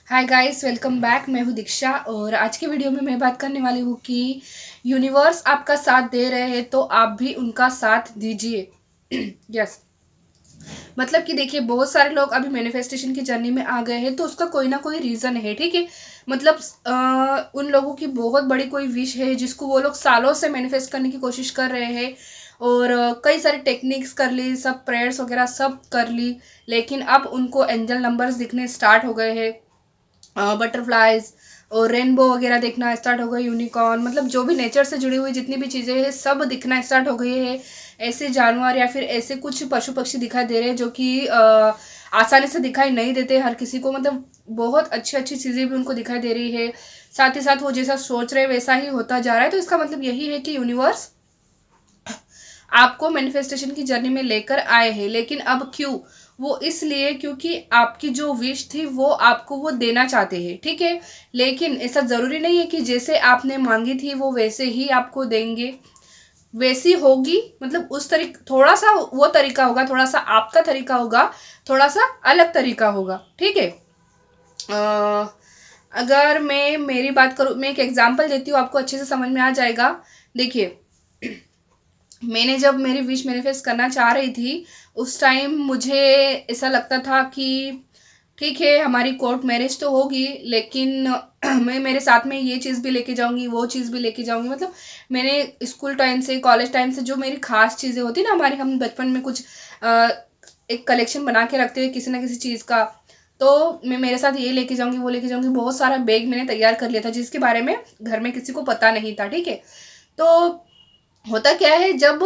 Hi guys, welcome back. मैं हूँ दीक्षा और आज के वीडियो में मैं बात करने वाली हूँ कि यूनिवर्स आपका साथ दे रहे हैं तो आप भी उनका साथ दीजिए। यस। मतलब कि देखिए, बहुत सारे लोग अभी मैनिफेस्टेशन की जर्नी में आ गए हैं तो उसका कोई ना कोई रीज़न है। ठीक है। मतलब उन लोगों की बहुत बड़ी कोई विश है जिसको वो लोग सालों से मैनिफेस्ट करने की कोशिश कर रहे हैं और कई सारे टेक्निक्स कर ली, सब प्रेयर्स वगैरह सब कर ली, लेकिन अब उनको एंजल नंबर्स दिखने स्टार्ट हो गए हैं, बटरफ्लाइज और रेनबो वगैरह देखना स्टार्ट हो गई, यूनिकॉर्न, मतलब जो भी नेचर से जुड़ी हुई जितनी भी चीज़ें हैं सब दिखना स्टार्ट हो गई है। ऐसे जानवर या फिर ऐसे कुछ पशु पक्षी दिखाई दे रहे हैं जो कि आसानी से दिखाई नहीं देते हर किसी को। मतलब बहुत अच्छी अच्छी चीज़ें भी उनको दिखाई दे रही है। साथ ही साथ वो जैसा सोच रहे वैसा ही होता जा रहा है। तो इसका मतलब यही है कि यूनिवर्स आपको मैनिफेस्टेशन की जर्नी में लेकर आए हैं। लेकिन अब क्यों? वो इसलिए क्योंकि आपकी जो विश थी वो आपको वो देना चाहते हैं। ठीक है। लेकिन ऐसा ज़रूरी नहीं है कि जैसे आपने मांगी थी वो वैसे ही आपको देंगे, वैसी होगी। मतलब उस तरीके, थोड़ा सा वो तरीका होगा, थोड़ा सा आपका तरीका होगा, थोड़ा सा अलग तरीका होगा। ठीक है। अगर मैं मेरी बात करूँ, मैं एक एग्जांपल देती हूँ, आपको अच्छे से समझ में आ जाएगा। देखिए, मैंने जब मेरी विश मैनिफेस्ट करना चाह रही थी उस टाइम मुझे ऐसा लगता था कि ठीक है, हमारी कोर्ट मैरिज तो होगी, लेकिन मैं मेरे साथ में ये चीज़ भी लेके जाऊंगी, वो चीज़ भी लेके जाऊंगी। मतलब मैंने स्कूल टाइम से, कॉलेज टाइम से जो मेरी खास चीज़ें होती ना हमारी, हम बचपन में कुछ एक कलेक्शन बना के रखते हैं किसी ना किसी चीज़ का, तो मैं मेरे साथ ये लेके जाऊंगी, वो लेके जाऊंगी। बहुत सारा बैग मैंने तैयार कर लिया था जिसके बारे में घर में किसी को पता नहीं था। ठीक है। तो होता क्या है, जब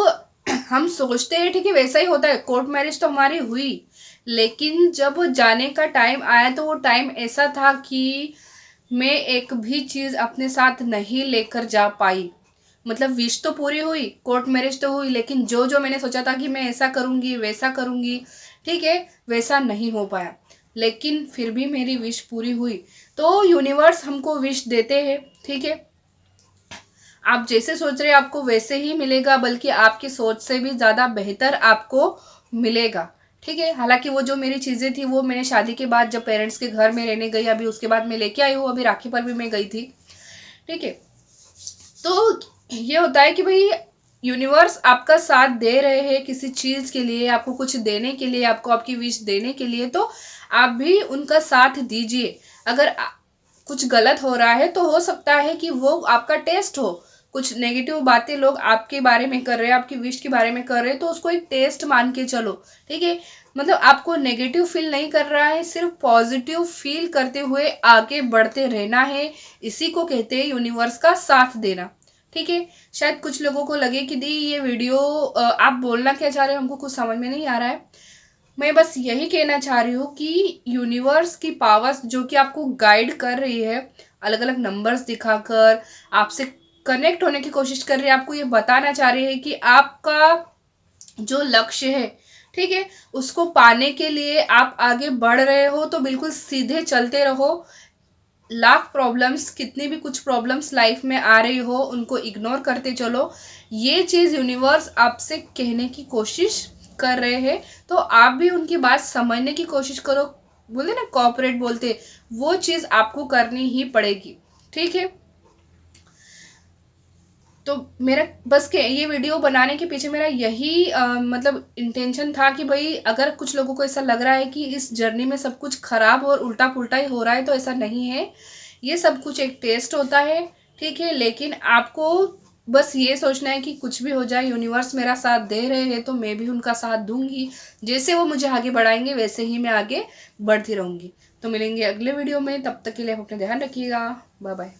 हम सोचते हैं ठीक है वैसा ही होता है, कोर्ट मैरिज तो हमारी हुई, लेकिन जब जाने का टाइम आया तो वो टाइम ऐसा था कि मैं एक भी चीज़ अपने साथ नहीं लेकर जा पाई। मतलब विश तो पूरी हुई, कोर्ट मैरिज तो हुई, लेकिन जो जो मैंने सोचा था कि मैं ऐसा करूँगी वैसा करूँगी, ठीक है, वैसा नहीं हो पाया। लेकिन फिर भी मेरी विश पूरी हुई। तो यूनिवर्स हमको विश देते हैं। ठीक है। आप जैसे सोच रहे हैं आपको वैसे ही मिलेगा, बल्कि आपकी सोच से भी ज़्यादा बेहतर आपको मिलेगा। ठीक है। हालांकि वो जो मेरी चीज़ें थी वो मैंने शादी के बाद जब पेरेंट्स के घर में रहने गई, अभी उसके बाद मैं लेके आई हूँ, अभी राखी पर भी मैं गई थी। ठीक है। तो ये होता है कि भाई यूनिवर्स आपका साथ दे रहे हैं किसी चीज़ के लिए, आपको कुछ देने के लिए, आपको आपकी विश देने के लिए, तो आप भी उनका साथ दीजिए। अगर कुछ गलत हो रहा है तो हो सकता है कि वो आपका टेस्ट हो, कुछ नेगेटिव बातें लोग आपके बारे में कर रहे हैं, आपकी विश के बारे में कर रहे हैं, तो उसको एक टेस्ट मान के चलो। ठीक है। मतलब आपको नेगेटिव फील नहीं कर रहा है, सिर्फ पॉजिटिव फील करते हुए आगे बढ़ते रहना है। इसी को कहते हैं यूनिवर्स का साथ देना। ठीक है। शायद कुछ लोगों को लगे कि दी ये वीडियो आप बोलना क्या चाह रहे हो, हमको कुछ समझ में नहीं आ रहा है। मैं बस यही कहना चाह रही हूँ कि यूनिवर्स की पावर्स जो कि आपको गाइड कर रही है, अलग अलग नंबर्स दिखाकर आपसे कनेक्ट होने की कोशिश कर रही है, आपको ये बताना चाह रही है कि आपका जो लक्ष्य है, ठीक है, उसको पाने के लिए आप आगे बढ़ रहे हो तो बिल्कुल सीधे चलते रहो। लाख प्रॉब्लम्स, कितनी भी कुछ प्रॉब्लम्स लाइफ में आ रही हो उनको इग्नोर करते चलो। ये चीज़ यूनिवर्स आपसे कहने की कोशिश कर रहे हैं, तो आप भी उनकी बात समझने की कोशिश करो। बोलते ना कॉपरेट बोलते, वो चीज़ आपको करनी ही पड़ेगी। ठीक है। तो मेरा बस के ये वीडियो बनाने के पीछे मेरा यही मतलब इंटेंशन था कि भाई अगर कुछ लोगों को ऐसा लग रहा है कि इस जर्नी में सब कुछ खराब और उल्टा पुल्टा ही हो रहा है, तो ऐसा नहीं है। ये सब कुछ एक टेस्ट होता है। ठीक है। लेकिन आपको बस ये सोचना है कि कुछ भी हो जाए यूनिवर्स मेरा साथ दे रहे हैं तो मैं भी उनका साथ दूंगी। जैसे वो मुझे आगे बढ़ाएंगे वैसे ही मैं आगे बढ़ती रहूंगी। तो मिलेंगे अगले वीडियो में, तब तक के लिए आप अपना ध्यान रखिएगा। Bye bye.